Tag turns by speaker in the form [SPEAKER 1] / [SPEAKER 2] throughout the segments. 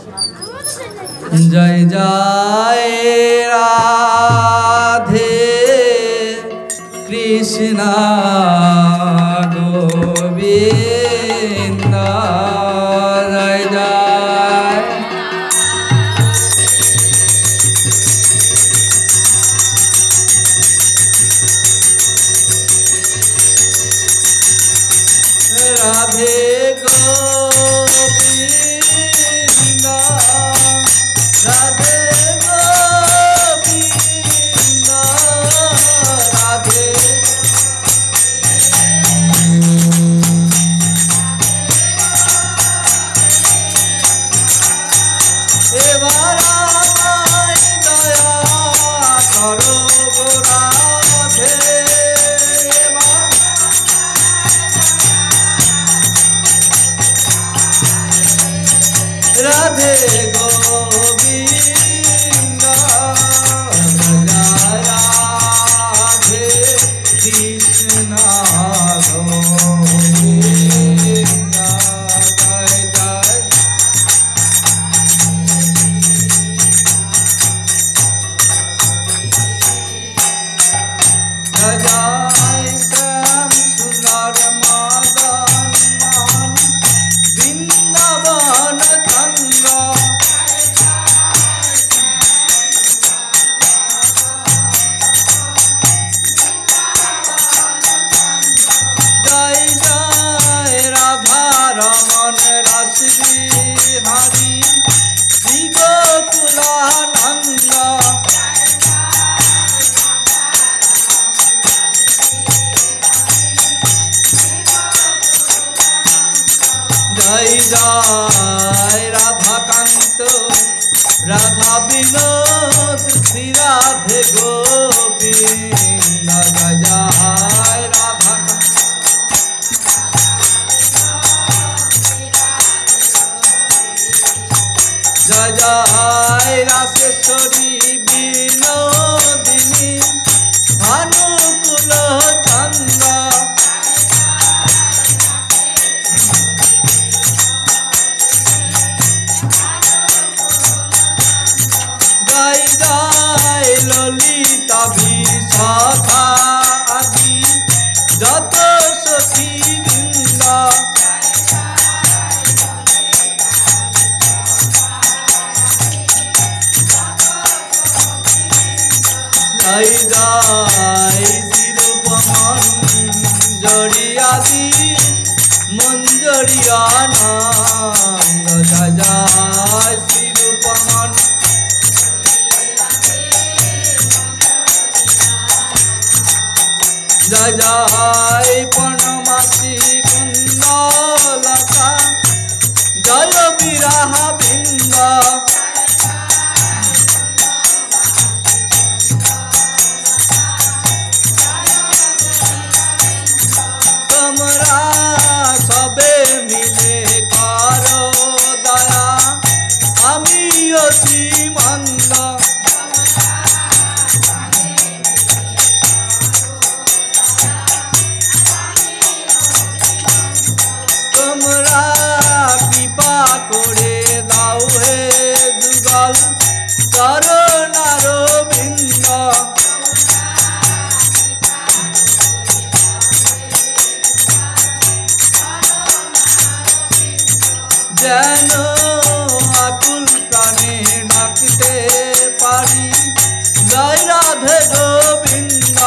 [SPEAKER 1] जय जय राधे कृष्णा गोविंद जय जय राधे गोविंद राधे गोविंद राधे एबार আমায় দয়া করো গো রাধে এবার राधे गोविंद जय राधे कृष्ण गोविंद जय जय जय जय श्याम सुंदर मदन मोहन वृंदावन चंद्र जय जय राधा रमन रस बिहारी श्री गोकुलानंद जय जय राधा कांत राधा विनोद श्री राधे गोविंद जय जय राधा जय जय रासेश्वरी विनोदिनी भानुकुल चंद्र जय जय ललिता विशाखा आदि जत सखी वृंद जय जय शिरूपमंजरी आदि मंजरी आनंद जय जय शिरूपमंजरी जय जय पणमासी कुंडलता जय विराह बिंद তোমরা সবে মিলে করো দয়া আমি অতি মন্দ তোমরা কৃপা করে দাও হে যুগল চরণার বিন্দ যেন আকুল প্রাণে ডাকতে পারি জয় রাধে গোবিন্দ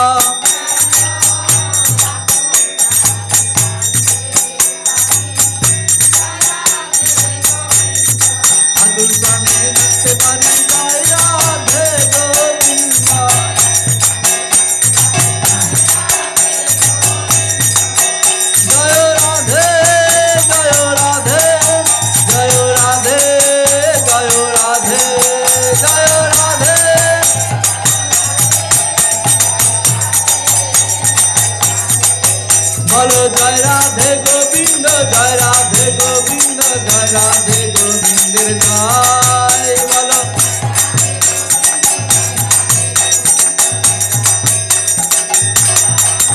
[SPEAKER 1] আকুল প্রাণে ডাকতে পারি জয় রাধে গোবিন্দ জয় রাধে জয় রাধে जय राधे जय राधे जय राधे बोलो जय राधे गोविंद जय राधे गोविंद जय राधे गोविंद जय बोलो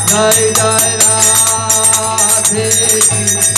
[SPEAKER 1] जय जय राधे कृष्ण